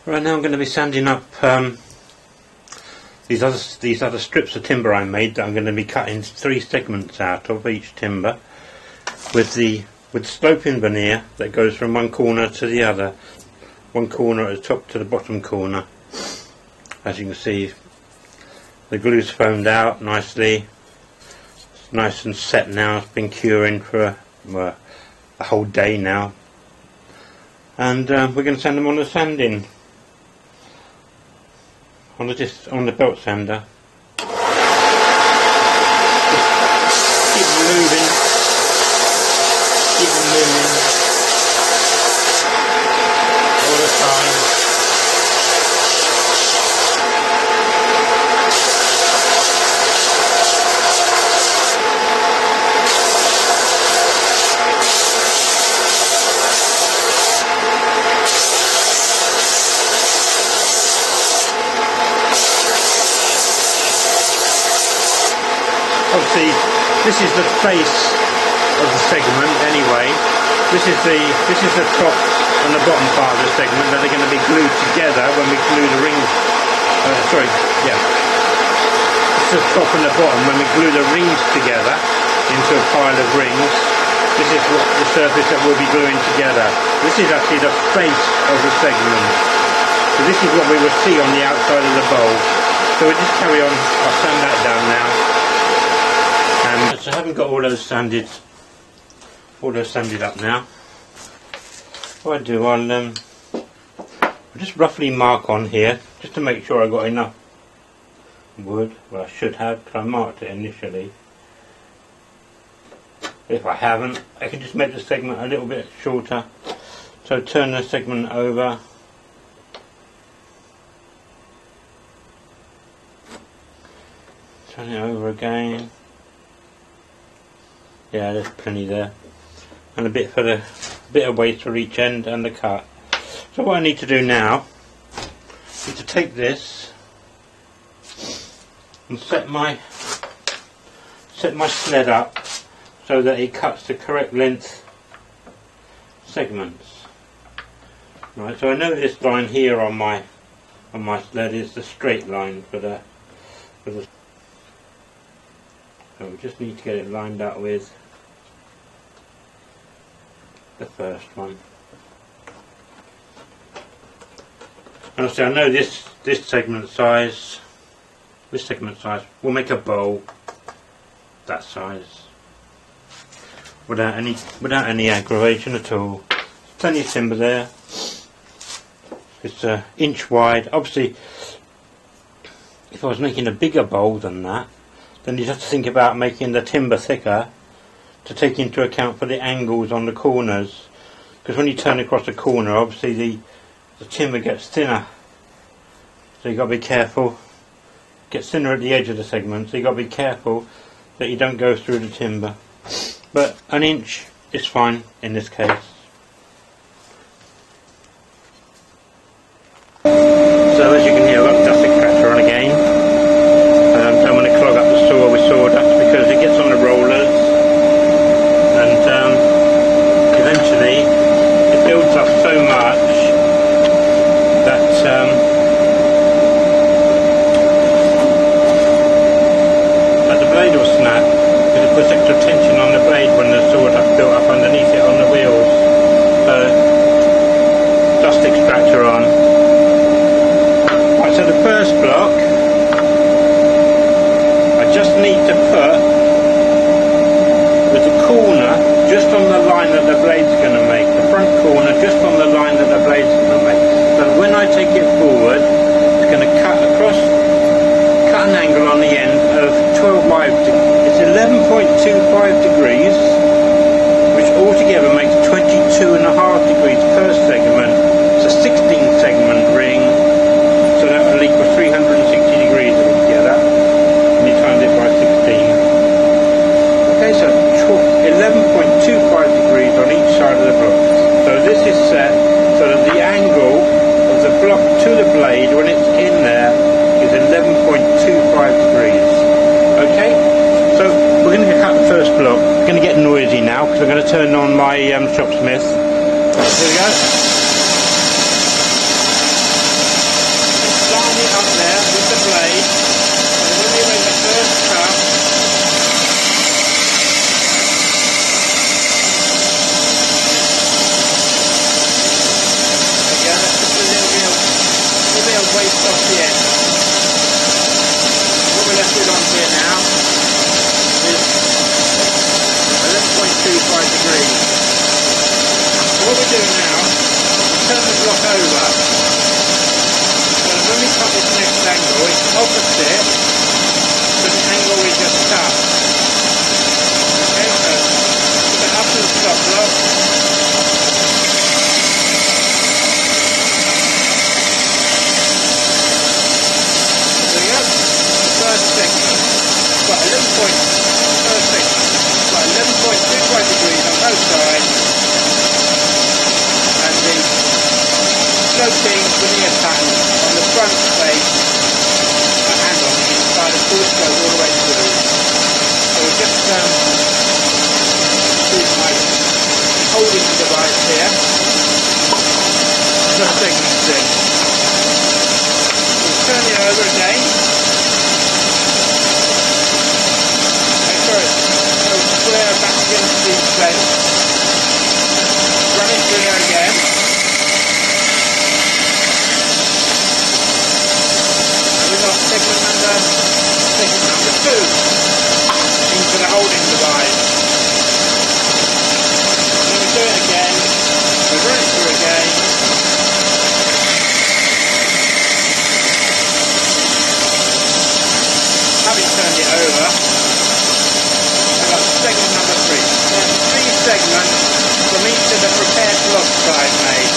Right, now I'm going to be sanding up these other strips of timber I made that I'm going to be cutting 3 segments out of each timber with sloping veneer that goes from one corner to the other, one corner at the top to the bottom corner. As you can see, the glue's foamed out nicely. It's nice and set now. It's been curing for a whole day now, and we're going to send them on the sanding on the belt sander. Just keep moving all the time. Obviously, this is the face of the segment anyway. This is the top and the bottom part of the segment that are going to be glued together when we glue the rings. It's the top and the bottom when we glue the rings together into a pile of rings. This is what the surface that we'll be gluing together. This is actually the face of the segment. So this is what we will see on the outside of the bowl. So we'll just carry on. I'll sand that down now. So I haven't got all those sanded up now. What I do, I'll just roughly mark on here just to make sure I got enough wood. Well, I should have, because I marked it initially. If I haven't, I can just make the segment a little bit shorter. So turn the segment over. Turn it over again. Yeah, there's plenty there, and a bit of waste for each end and the cut. So what I need to do now is to take this and set my sled up so that it cuts the correct length segments. Right, so I know this line here on my sled is the straight line for the. So we just need to get it lined up with the first one. And obviously I know this segment size will make a bowl that size without any aggravation at all. Plenty of timber there. It's an inch wide. Obviously, if I was making a bigger bowl than that, then you'd have to think about making the timber thicker to take into account for the angles on the corners, because when you turn across the corner, obviously the timber gets thinner, so you've got to be careful. It gets thinner at the edge of the segment, so you've got to be careful that you don't go through the timber. But an inch is fine in this case. So as you can hear, I've got the dust extractor on again. Don't want to clog up the saw with sawdust because it gets on the rollers, and eventually it builds up so much that the blade will snap, because it puts extra tension on the blade when the sawdust built up underneath it on the wheels. So dust extractor on. Right, so the first block, just need to put with the corner just on the line that the blade's going to make, the front corner just on the line that the blade's going to make. So when I take it forward, it's going to cut an angle on the end of 11.25 degrees, which altogether makes 22.5 degrees per segment. It's a 16 segment ring, so that will equal 360 degrees altogether. By 16. Okay, so 11.25 degrees on each side of the block. So this is set so that the angle of the block to the blade when it's in there is 11.25 degrees. Okay, so we're going to cut the first block. It's going to get noisy now because I'm going to turn on my Shopsmith. Here we go. what we're doing now, turn the block over, so when we cut this next angle, it's opposite to the angle we just cut. Okay, so put it up to the stop block. There we go, the first segment. Got 11.25 degrees on both sides, and the sloping veneer pattern on the front face and on the inside of course goes all the way through. So we'll just use my holding device here, put segments in. We'll turn it over again. Square back against the plate, run it through there again, and we've got segment number 2 into the holding device. And then we do it again, we run it through again, having turned it over. Segment number 3. There's 3 segments from each of the prepared block side made.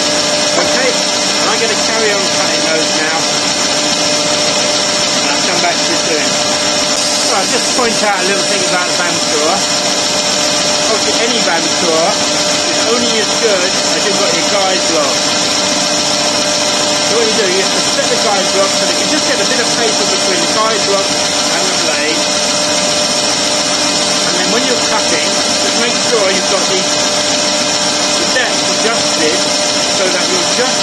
Okay, and I'm going to carry on cutting those now. And I'll come back to you soon. Right, just to point out a little thing about the bandsaw. Obviously any bandsaw is only as good as you've got your guide block. So what you do, you have to set the guide block so that you just get a bit of paper between the guide block and the blade. When you're cutting, just make sure you've got the depth adjusted so that you're just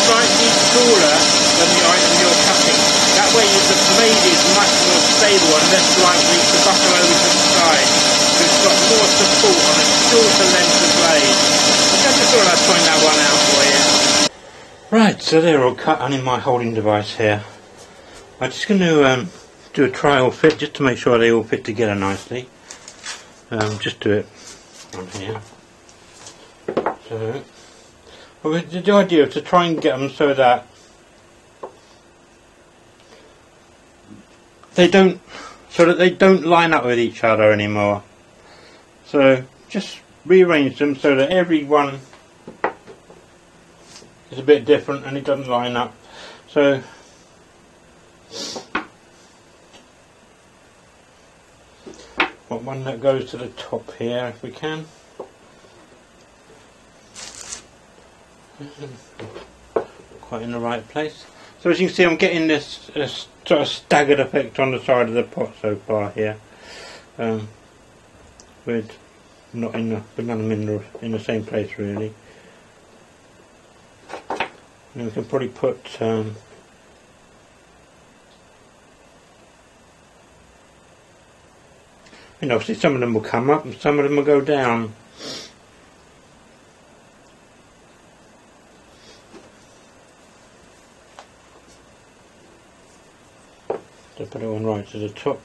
slightly taller than the item you're cutting. That way the blade is much more stable and less likely to buckle over to the side. So it's got more support on a shorter length of blade. I just thought I'd point that one out for you. Right, so they're all cut and in my holding device here. I'm just going to do a trial fit just to make sure they all fit together nicely. Just do it on here. So, well, the idea is to try and get them so that they don't line up with each other anymore. So just rearrange them so that every one is a bit different and it doesn't line up. So got one that goes to the top here if we can. Quite in the right place. So as you can see, I'm getting this sort of staggered effect on the side of the pot so far here. With none of them in the same place really. And we can probably put and obviously some of them will come up and some of them will go down. So put it one right to the top.